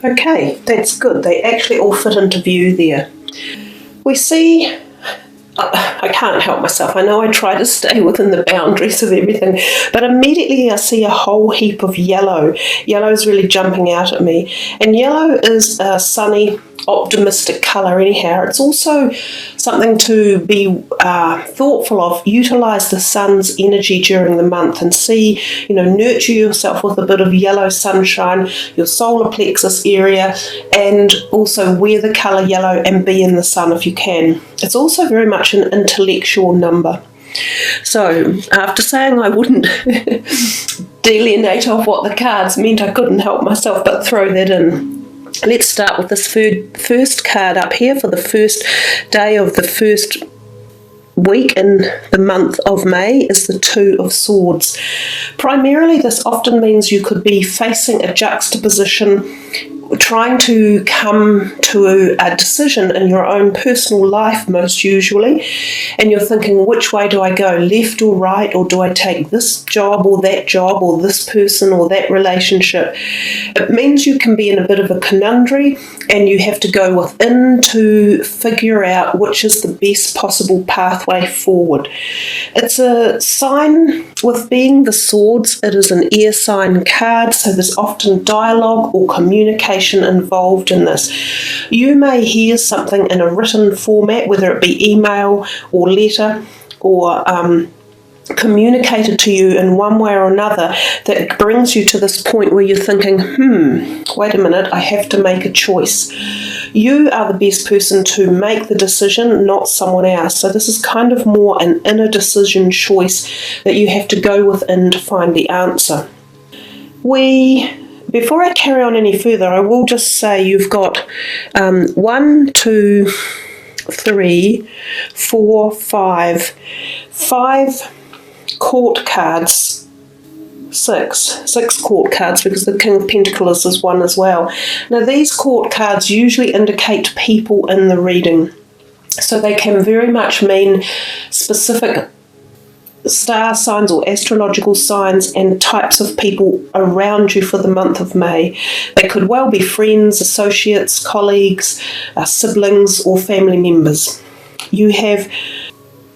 Okay, that's good. They actually all fit into view there. We see, I can't help myself. I know I try to stay within the boundaries of everything, but immediately I see a whole heap of yellow. Yellow is really jumping out at me. And yellow is a sunny, optimistic colour anyhow. It's also something to be thoughtful of. Utilise the sun's energy during the month and see, nurture yourself with a bit of yellow sunshine, your solar plexus area, and also wear the colour yellow and be in the sun if you can. It's also very much an intellectual number. So after saying I wouldn't delineate off what the cards meant, I couldn't help myself but throw that in. Let's start with this first card up here for the first day of the first week in the month of May is the Two of Swords. Primarily, this often means you could be facing a juxtaposition, trying to come to a decision in your own personal life most usually, and you're thinking, which way do I go, left or right, or do I take this job or this person or that relationship? It means you can be in a bit of a conundrum and you have to go within to figure out which is the best possible pathway forward. It's a sign with being the swords. It is an air sign card, so there's often dialogue or communication involved in this. You may hear something in a written format, whether it be email or letter or communicated to you in one way or another, that brings you to this point where you're thinking, wait a minute, I have to make a choice. You are the best person to make the decision, not someone else. So this is kind of more an inner decision choice that you have to go within to find the answer. Before I carry on any further, I will just say you've got 1, 2, 3, 4, 5 court cards, six court cards, because the King of Pentacles is one as well. Now these court cards usually indicate people in the reading, so they can very much mean specific star signs or astrological signs and types of people around you for the month of May. They could well be friends, associates, colleagues, siblings or family members. You have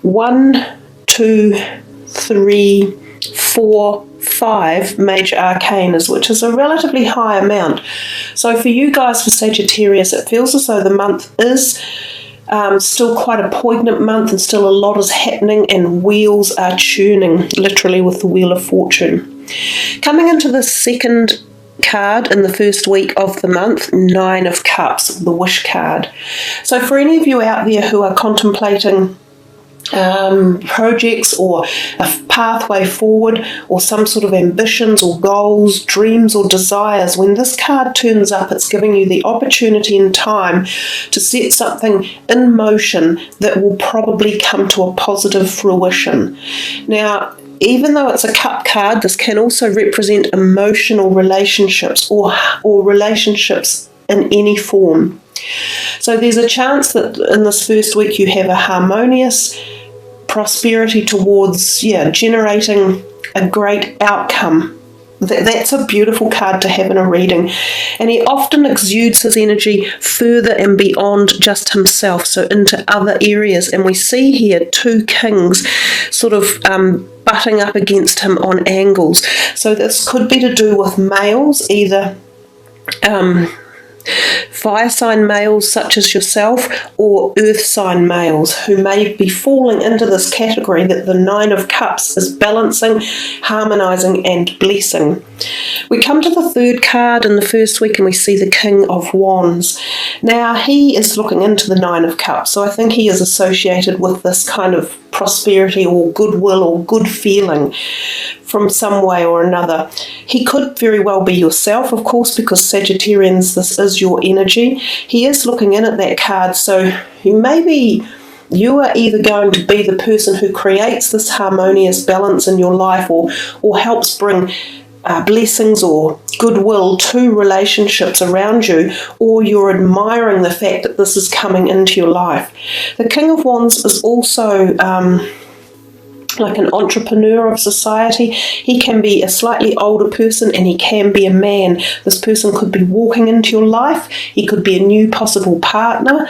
1, 2, 3, 4, 5 major arcanas, which is a relatively high amount. So for you guys, for Sagittarius, it feels as though the month is still quite a poignant month and still a lot is happening and wheels are churning, literally with the Wheel of Fortune. Coming into the second card in the first week of the month, 9 of Cups, the Wish card. So for any of you out there who are contemplating projects or a pathway forward or some sort of ambitions or goals, dreams or desires, when this card turns up, it's giving you the opportunity and time to set something in motion that will probably come to a positive fruition. Now, even though it's a cup card, this can also represent emotional relationships or relationships in any form. So there's a chance that in this first week you have a harmonious prosperity towards generating a great outcome. That's a beautiful card to have in a reading, and he often exudes his energy further and beyond just himself, so into other areas. And we see here 2 kings sort of butting up against him on angles. So this could be to do with males, either fire sign males such as yourself or earth sign males who may be falling into this category that the 9 of Cups is balancing, harmonizing and blessing. We come to the third card in the first week and we see the King of Wands. Now he is looking into the 9 of Cups, so I think he is associated with this kind of prosperity or goodwill or good feeling from some way or another. He could very well be yourself, of course, because Sagittarians, this is your energy. He is looking in at that card, so you are either going to be the person who creates this harmonious balance in your life or helps bring blessings or goodwill to relationships around you, or you're admiring the fact that this is coming into your life. The King of Wands is also like an entrepreneur of society. He can be a slightly older person and he can be a man. This person could be walking into your life. He could be a new possible partner.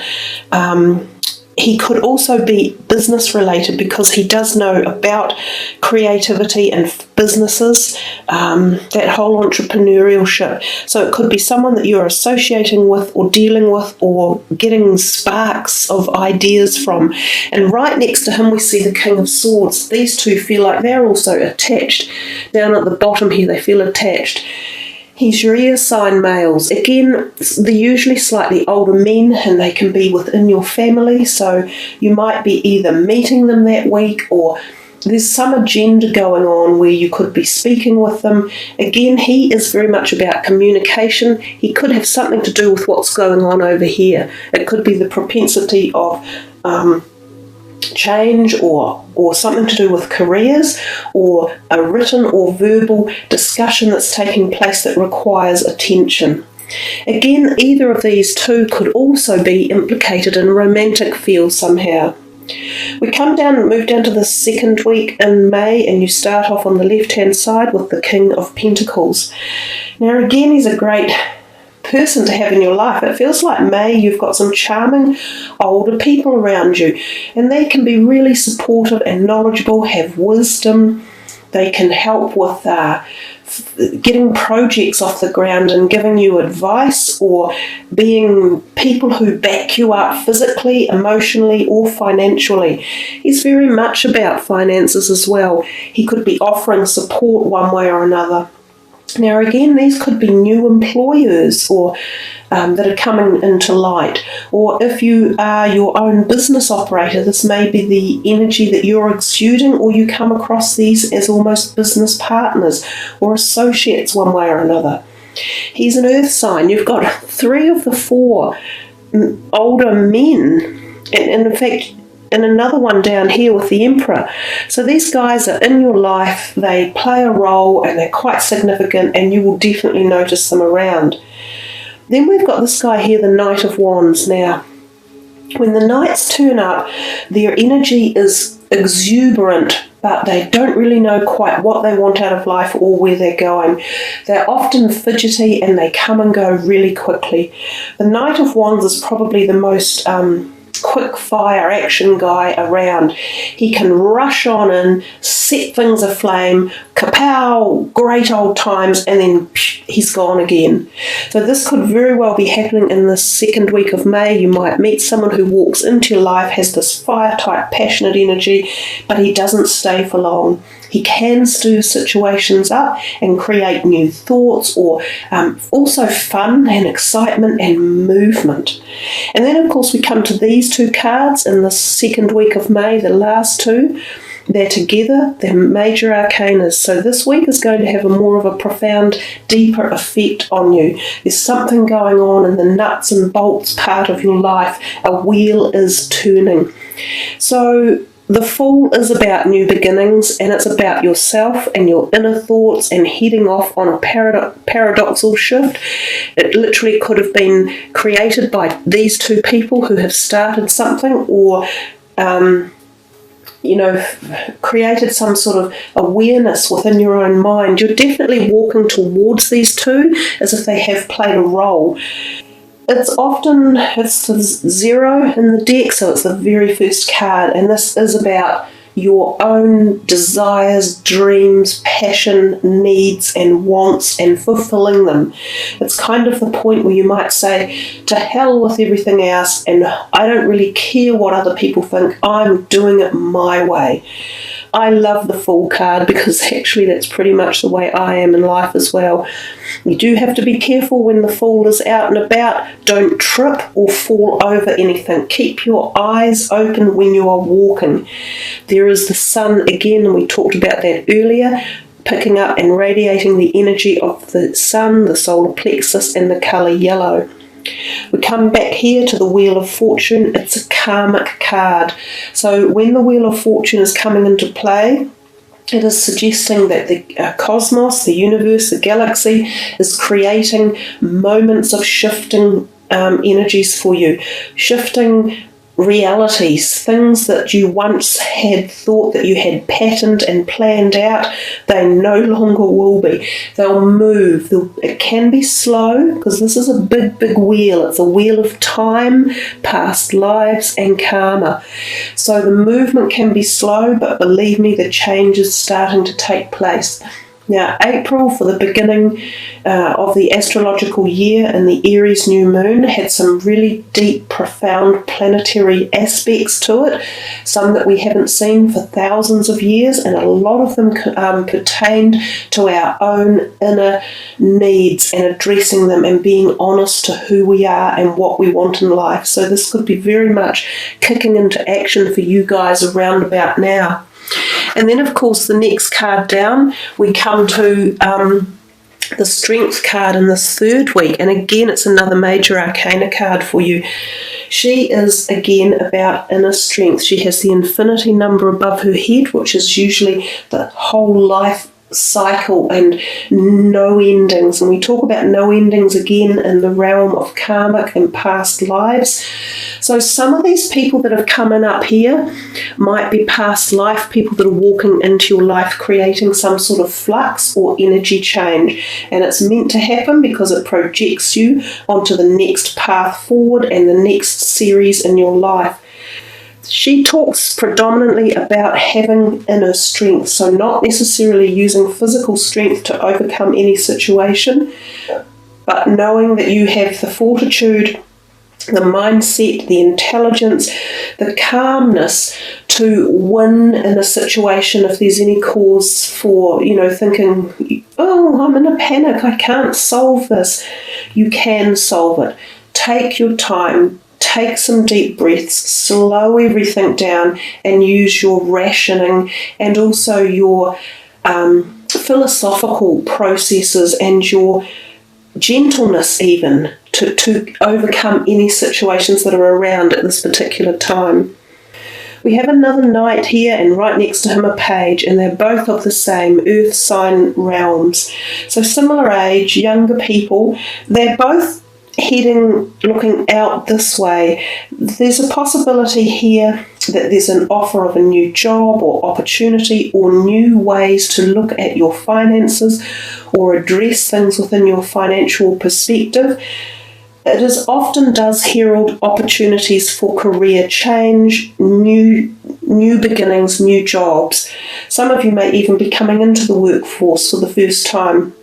He could also be business related because he does know about creativity and businesses, that whole entrepreneurship. So it could be someone that you're associating with or dealing with or getting sparks of ideas from. And right next to him we see the King of Swords. These two feel like they're also attached. Down at the bottom here they feel attached. He's your air sign males. Again, they're usually slightly older men and they can be within your family, so you might be either meeting them that week or there's some agenda going on where you could be speaking with them. Again, he is very much about communication. He could have something to do with what's going on over here. It could be the propensity of change or something to do with careers or a written or verbal discussion that's taking place that requires attention. Again, either of these two could also be implicated in romantic fields somehow. We move down to the second week in May, and you start off on the left-hand side with the King of Pentacles. Now again, he's a great person to have in your life. It feels like May you've got some charming older people around you, and they can be really supportive and knowledgeable, have wisdom. They can help with getting projects off the ground and giving you advice, or being people who back you up physically, emotionally or financially. He's very much about finances as well. He could be offering support one way or another. Now again, these could be new employers or that are coming into light, or if you are your own business operator, this may be the energy that you're exuding, or you come across these as almost business partners or associates one way or another. He's an earth sign. You've got 3 of the 4 older men, and in fact and another one down here with the Emperor. So these guys are in your life, they play a role and they're quite significant, and you will definitely notice them around. Then we've got this guy here, the Knight of Wands. Now, when the Knights turn up, their energy is exuberant, but they don't really know quite what they want out of life or where they're going. They're often fidgety and they come and go really quickly. The Knight of Wands is probably the most quick fire action guy around. He can rush on in, set things aflame, kapow, great old times, and then he's gone again. So this could very well be happening in the second week of May. You might meet someone who walks into your life, has this fire type passionate energy, but he doesn't stay for long. He can stir situations up and create new thoughts, or also fun and excitement and movement. And then, of course, we come to these 2 cards in the second week of May, the last 2. They're together, they're major arcanas. So this week is going to have more of a profound, deeper effect on you. There's something going on in the nuts and bolts part of your life. A wheel is turning. So the Fool is about new beginnings, and it's about yourself and your inner thoughts and heading off on a paradoxical shift. It literally could have been created by these 2 people who have started something, or created some sort of awareness within your own mind. You're definitely walking towards these 2 as if they have played a role. It's the 0 in the deck, so it's the very first card, and this is about your own desires, dreams, passion, needs and wants, and fulfilling them. It's kind of the point where you might say, to hell with everything else, and I don't really care what other people think, I'm doing it my way. I love the Fool card because actually that's pretty much the way I am in life as well. You do have to be careful when the Fool is out and about. Don't trip or fall over anything. Keep your eyes open when you are walking. There is the Sun again, and we talked about that earlier, picking up and radiating the energy of the Sun, the solar plexus, and the colour yellow. We come back here to the Wheel of Fortune. It's a karmic card. So when the Wheel of Fortune is coming into play, it is suggesting that the cosmos, the universe, the galaxy is creating moments of shifting energies for you. Shifting realities, things that you once had thought that you had patterned and planned out, they no longer will be. They'll move. It can be slow because this is a big, big wheel. It's a wheel of time, past lives and karma. So the movement can be slow, but believe me, the change is starting to take place. Now, April, for the beginning of the astrological year and the Aries new moon, had some really deep, profound planetary aspects to it, some that we haven't seen for thousands of years, and a lot of them pertained to our own inner needs and addressing them and being honest to who we are and what we want in life. So this could be very much kicking into action for you guys around about now. And then, of course, the next card down, we come to the Strength card in this third week. And again, it's another major arcana card for you. She is, again, about inner strength. She has the infinity number above her head, which is usually the whole life cycle and no endings. And we talk about no endings again in the realm of karmic and past lives. So some of these people that have come in up here might be past life people that are walking into your life creating some sort of flux or energy change. And it's meant to happen because it projects you onto the next path forward and the next series in your life. She talks predominantly about having inner strength, so not necessarily using physical strength to overcome any situation, but knowing that you have the fortitude, the mindset, the intelligence, the calmness to win in a situation if there's any cause for, thinking, oh, I'm in a panic, I can't solve this. You can solve it. Take your time. Take some deep breaths, slow everything down, and use your rationing and also your philosophical processes and your gentleness even to overcome any situations that are around at this particular time. We have another knight here and right next to him a page, and they're both of the same earth sign realms. So similar age, younger people, they're both looking out this way. There's a possibility here that there's an offer of a new job or opportunity or new ways to look at your finances or address things within your financial perspective. It often does herald opportunities for career change, new beginnings, new jobs. Some of you may even be coming into the workforce for the first time,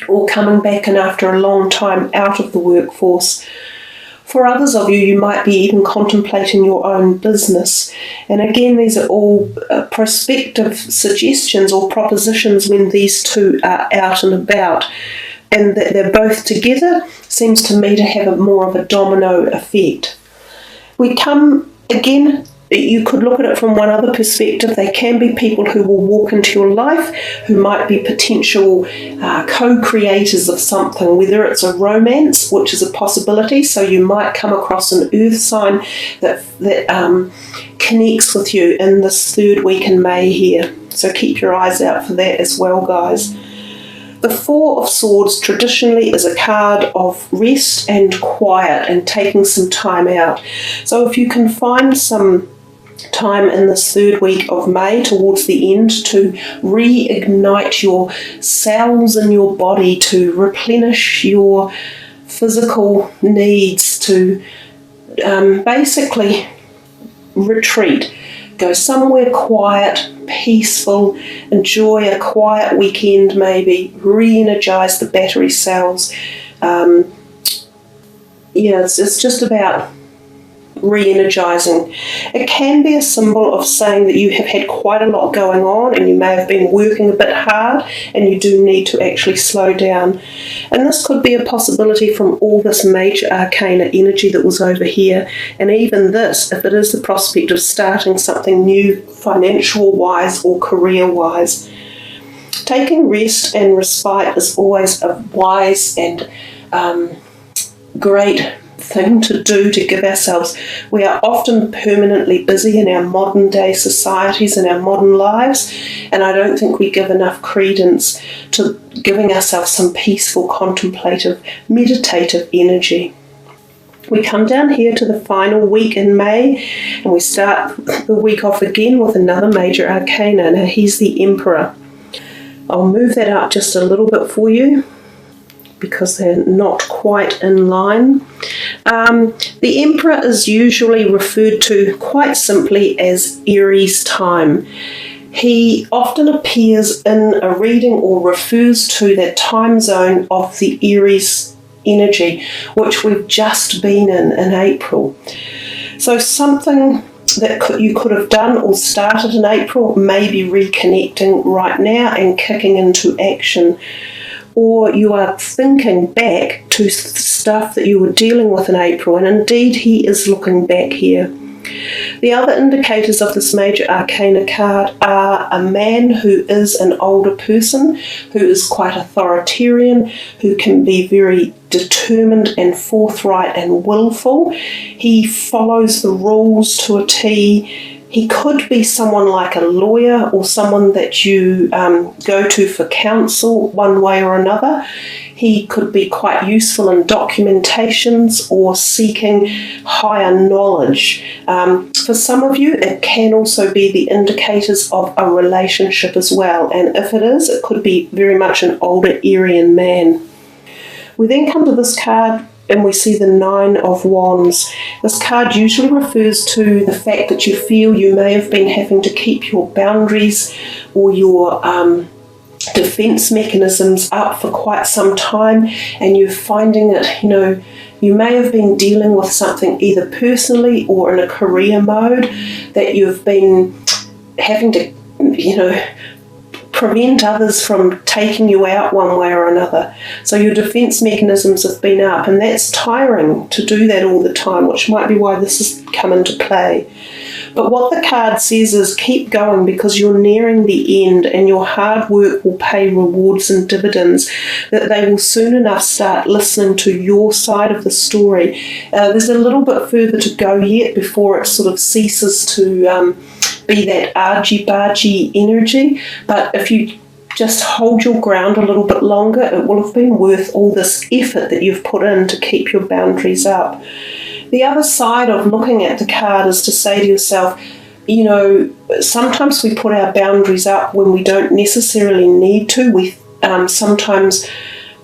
or coming back in after a long time out of the workforce. For others of you, you might be even contemplating your own business. And again, these are all prospective suggestions or propositions when these two are out and about. And that they're both together seems to me to have more of a domino effect. We come, again, you could look at it from one other perspective. They can be people who will walk into your life who might be potential co-creators of something, whether it's a romance, which is a possibility. So you might come across an earth sign that connects with you in this third week in May here. So keep your eyes out for that as well, guys. The Four of Swords traditionally is a card of rest and quiet and taking some time out. So if you can find some time in this third week of May towards the end to reignite your cells in your body, to replenish your physical needs, to basically retreat. Go somewhere quiet, peaceful, enjoy a quiet weekend maybe, re-energize the battery cells. It's just about re-energizing. It can be a symbol of saying that you have had quite a lot going on and you may have been working a bit hard and you do need to actually slow down. And this could be a possibility from all this major arcana energy that was over here, and even this, if it is the prospect of starting something new financial-wise or career-wise. Taking rest and respite is always a wise and great thing to do to give ourselves. We are often permanently busy in our modern day societies and our modern lives, and I don't think we give enough credence to giving ourselves some peaceful, contemplative, meditative energy. We come down here to the final week in May, and we start the week off again with another major arcana. Now he's the Emperor. I'll move that up just a little bit for you because they're not quite in line. The Emperor is usually referred to quite simply as Aries time. He often appears in a reading or refers to that time zone of the Aries energy, which we've just been in April. So something that you could have done or started in April may be reconnecting right now and kicking into action. Or you are thinking back to stuff that you were dealing with in April, and indeed he is looking back here. The other indicators of this major arcana card are a man who is an older person, who is quite authoritarian, who can be very determined and forthright and willful. He follows the rules to a T. He could be someone like a lawyer or someone that you go to for counsel one way or another. He could be quite useful in documentations or seeking higher knowledge. For some of you, it can also be the indicators of a relationship as well. And if it is, it could be very much an older Aryan man. We then come to this card and we see the Nine of Wands. This card usually refers to the fact that you feel you may have been having to keep your boundaries or your defense mechanisms up for quite some time, and you're finding it, you may have been dealing with something either personally or in a career mode that you've been having to, prevent others from taking you out one way or another. So your defense mechanisms have been up, and that's tiring to do that all the time, which might be why this has come into play. But what the card says is keep going, because you're nearing the end and your hard work will pay rewards and dividends, that they will soon enough start listening to your side of the story. There's a little bit further to go yet before it sort of ceases to be that argy-bargy energy, but if you just hold your ground a little bit longer, it will have been worth all this effort that you've put in to keep your boundaries up. The other side of looking at the card is to say to yourself, sometimes we put our boundaries up when we don't necessarily need to. We sometimes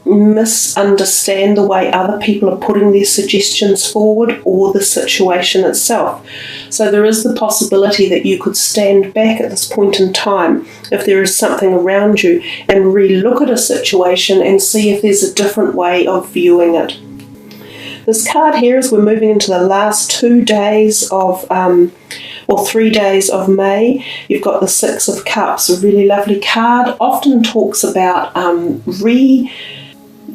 misunderstand the way other people are putting their suggestions forward or the situation itself. So there is the possibility that you could stand back at this point in time, if there is something around you, and re-look at a situation and see if there's a different way of viewing it. This card here, as we're moving into the last 2 days of, or 3 days of May, you've got the Six of Cups, a really lovely card. Often talks about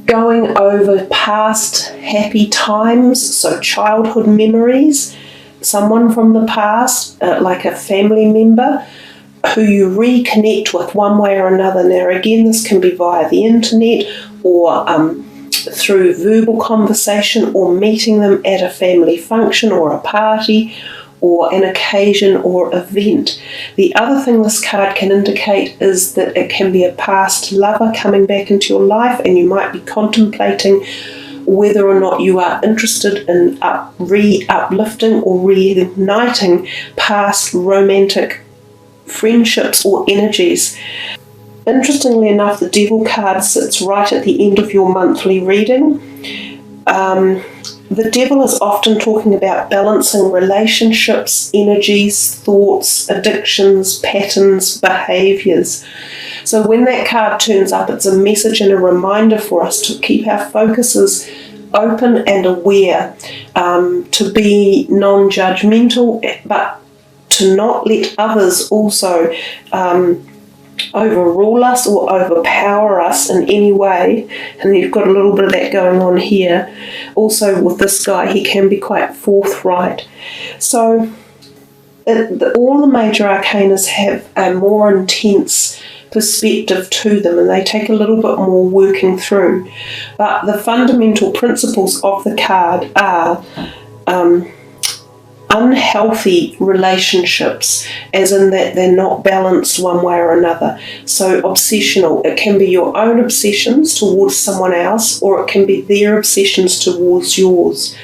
going over past happy times, so childhood memories, someone from the past, like a family member, who you reconnect with one way or another. Now again, this can be via the internet or through verbal conversation, or meeting them at a family function or a party or an occasion or event. The other thing this card can indicate is that it can be a past lover coming back into your life, and you might be contemplating whether or not you are interested in uplifting or reigniting past romantic friendships or energies. Interestingly enough, the Devil card sits right at the end of your monthly reading. The Devil is often talking about balancing relationships, energies, thoughts, addictions, patterns, behaviours. So when that card turns up, it's a message and a reminder for us to keep our focuses open and aware, to be non-judgmental, but to not let others also overrule us or overpower us in any way. And you've got a little bit of that going on here. Also with this guy, he can be quite forthright. So all the major arcanas have a more intense perspective to them, and they take a little bit more working through. But the fundamental principles of the card are unhealthy relationships, as in that they're not balanced one way or another. So obsessional, it can be your own obsessions towards someone else, or it can be their obsessions towards yours.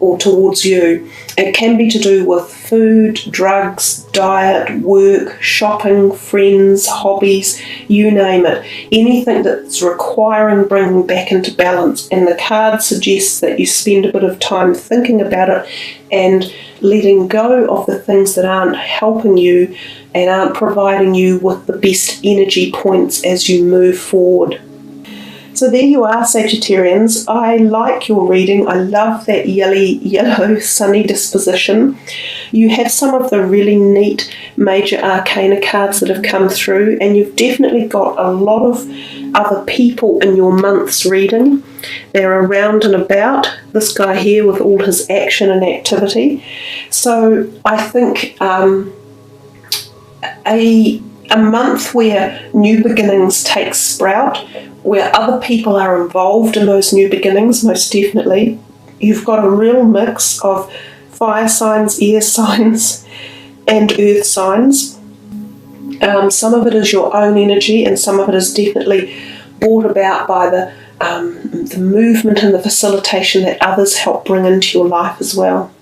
or towards you. It can be to do with food, drugs, diet, work, shopping, friends, hobbies, you name it. Anything that's requiring bringing back into balance. And the card suggests that you spend a bit of time thinking about it and letting go of the things that aren't helping you and aren't providing you with the best energy points as you move forward. So there you are, Sagittarians. I like your reading. I love that yellow sunny disposition. You have some of the really neat major arcana cards that have come through, and you've definitely got a lot of other people in your month's reading. They're around and about. This guy here with all his action and activity. So I think a month where new beginnings take sprout, where other people are involved in those new beginnings, most definitely. You've got a real mix of fire signs, air signs, and earth signs. Some of it is your own energy, and some of it is definitely brought about by the movement and the facilitation that others help bring into your life as well.